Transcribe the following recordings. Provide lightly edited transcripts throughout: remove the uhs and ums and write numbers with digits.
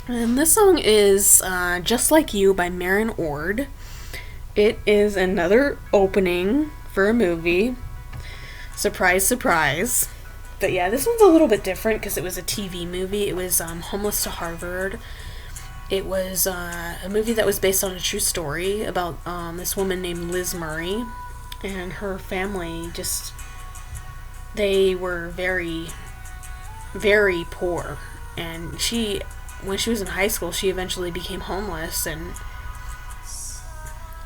And this song is Just Like You by Maren. It is another opening for a movie. Surprise, surprise. But yeah, this one's a little bit different because it was a TV movie. It was Homeless to Harvard. It was a movie that was based on a true story about this woman named Liz Murray. And her family just, they were very, very poor. And when she was in high school, she eventually became homeless,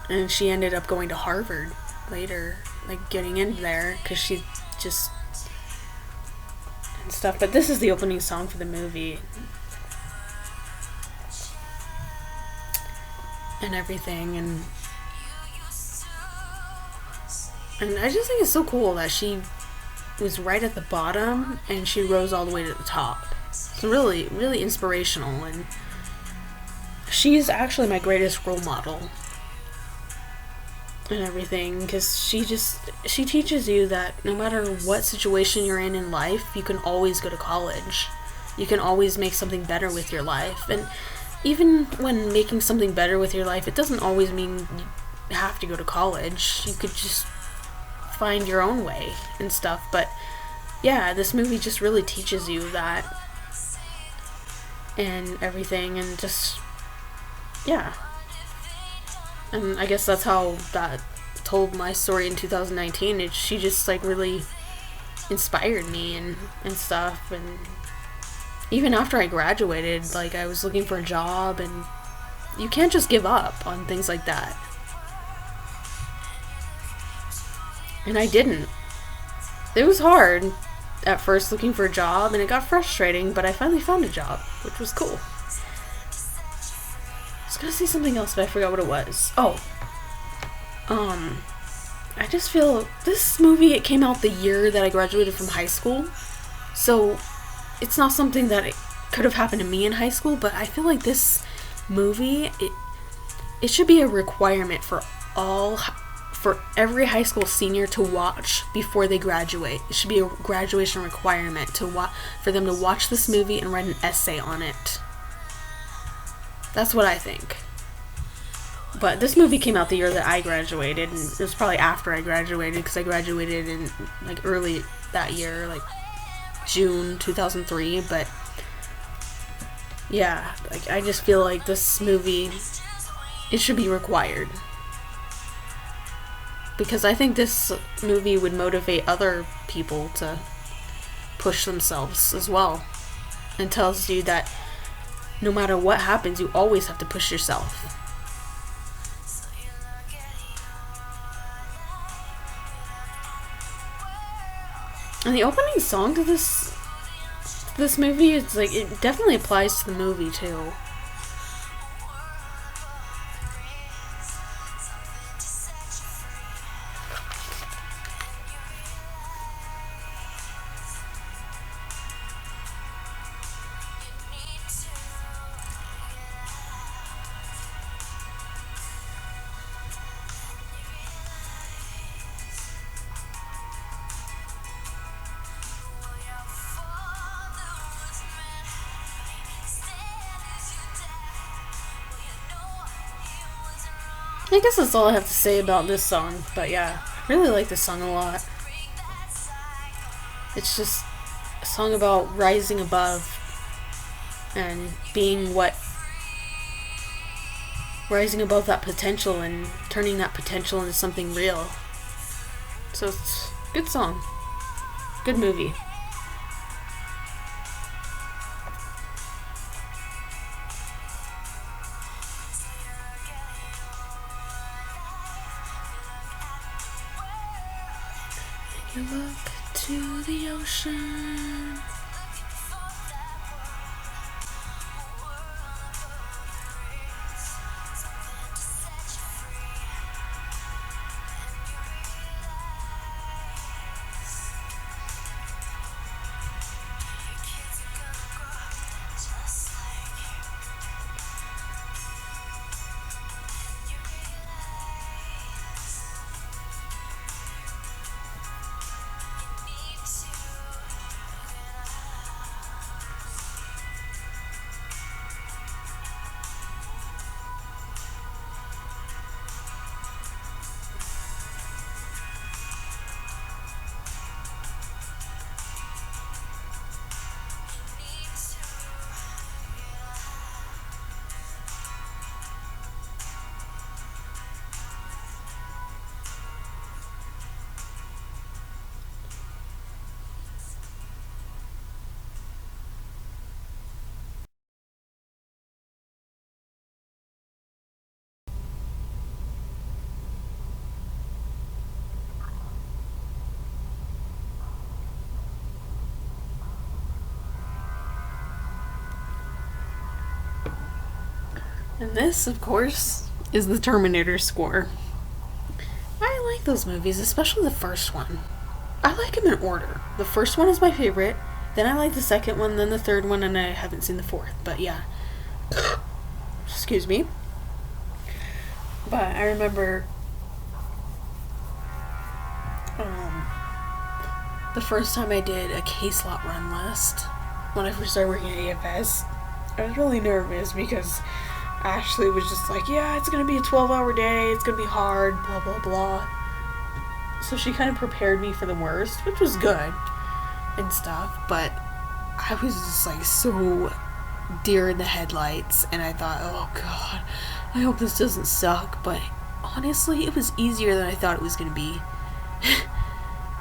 and she ended up going to Harvard later, like getting in there because she just and stuff. But this is the opening song for the movie and everything, and I just think it's so cool that she was right at the bottom and she rose all the way to the top. It's really, really inspirational, and she's actually my greatest role model and everything because she teaches you that no matter what situation you're in life, you can always go to college. You can always make something better with your life, and even when making something better with your life, it doesn't always mean you have to go to college. You could just find your own way and stuff. But yeah, this movie just really teaches you that and everything, and just yeah. And I guess that's how that told my story in 2019. She just like really inspired me and stuff. And even after I graduated, like I was looking for a job, and you can't just give up on things like that. And I didn't. It was hard at first looking for a job, and it got frustrating, but I finally found a job, which was cool. I was gonna say something else, but I forgot what it was. Oh, I just feel this movie, it came out the year that I graduated from high school, so it's not something that it could have happened to me in high school, but I feel like this movie, it should be a requirement for every high school senior to watch before they graduate. It should be a graduation requirement for them to watch this movie and write an essay on it. That's what I think. But this movie came out the year that I graduated, and it was probably after I graduated because I graduated in like early that year, like June 2003. But yeah, like I just feel like this movie, it should be required. Because I think this movie would motivate other people to push themselves as well. And tells you that no matter what happens, you always have to push yourself. And the opening song to this movie, it's like, it definitely applies to the movie too. I guess that's all I have to say about this song, but yeah, I really like this song a lot. It's just a song about rising above and rising above that potential and turning that potential into something real. So it's a good song. Good movie. You look to the ocean. And this, of course, is the Terminator score. I like those movies, especially the first one. I like them in order. The first one is my favorite, then I like the second one, then the third one, and I haven't seen the fourth. But yeah. Excuse me. But I remember the first time I did a case lot run list, when I first started working at AFS, I was really nervous because Ashley was just like, yeah, it's going to be a 12-hour day, it's going to be hard, blah, blah, blah. So she kind of prepared me for the worst, which was good and stuff, but I was just like so deer in the headlights, and I thought, oh god, I hope this doesn't suck, but honestly, it was easier than I thought it was going to be.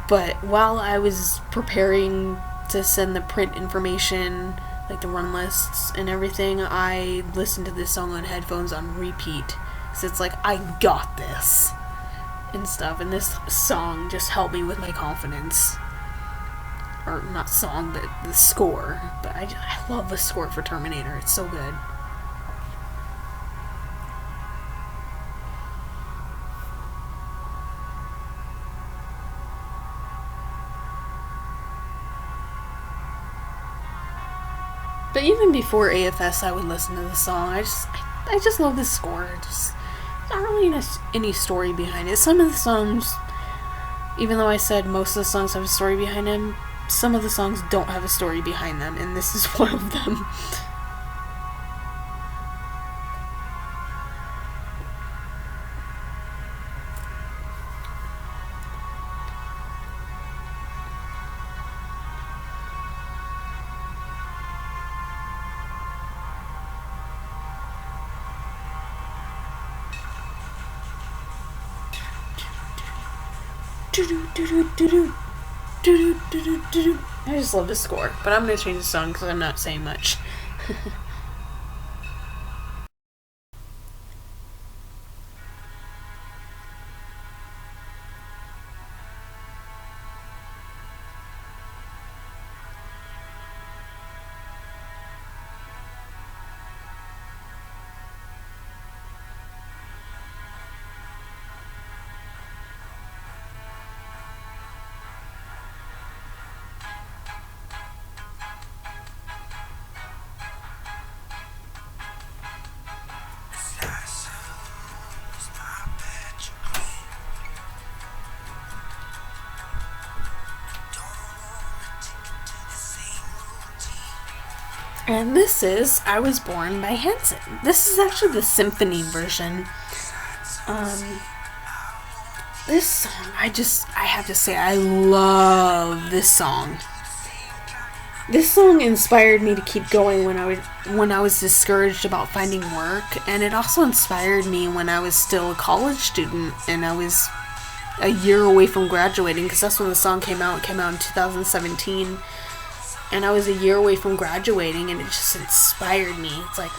But while I was preparing to send the print information, like the run lists and everything, I listened to this song on headphones on repeat. So it's like, I got this and stuff. And this song just helped me with my confidence. Or not song, but the score. But I love the score for Terminator. It's so good. But even before AFS, I would listen to the song. I just love the score. Just not really any story behind it. Some of the songs, even though I said most of the songs have a story behind them, some of the songs don't have a story behind them, and this is one of them. I just love the score, but I'm going to change the song because I'm not saying much. And this is I Was Born by Hanson. This is actually the symphony version. This song, I have to say, I love this song. This song inspired me to keep going when I was discouraged about finding work, and it also inspired me when I was still a college student and I was a year away from graduating, because that's when the song came out. It came out in 2017. And I was a year away from graduating, and it just inspired me. It's like,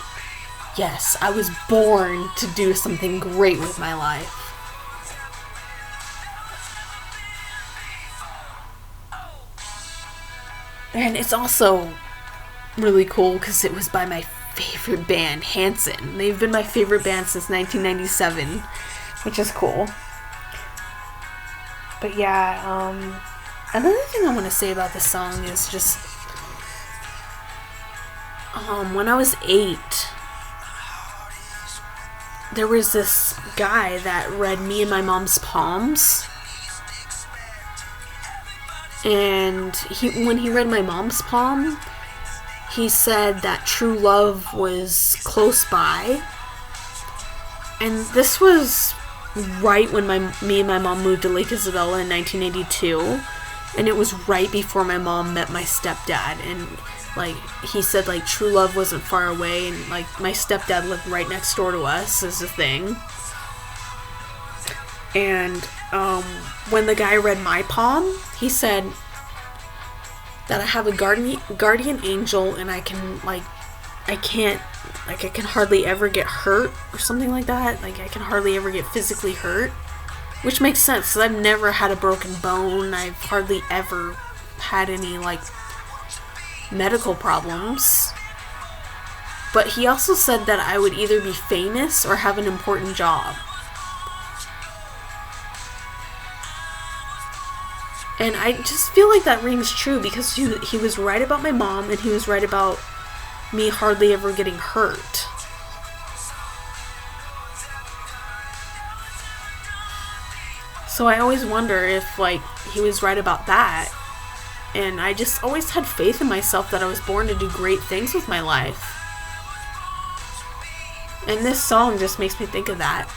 yes, I was born to do something great with my life. And it's also really cool because it was by my favorite band, Hanson. They've been my favorite band since 1997, which is cool. But yeah, another thing I want to say about this song is just, when I was 8, there was this guy that read me and my mom's palms. And when he read my mom's palm, he said that true love was close by. And this was right when me and my mom moved to Lake Isabella in 1982. And it was right before my mom met my stepdad. And like, he said, like, true love wasn't far away, and like, my stepdad lived right next door to us is a thing. And when the guy read my palm, he said that I have a guardian angel, and I can hardly ever get hurt, or something like that. Like, I can hardly ever get physically hurt, which makes sense, because I've never had a broken bone. I've hardly ever had any, like, medical problems. But he also said that I would either be famous or have an important job. And I just feel like that rings true because he was right about my mom, and he was right about me hardly ever getting hurt. So I always wonder if, like, he was right about that. And I just always had faith in myself that I was born to do great things with my life. And this song just makes me think of that.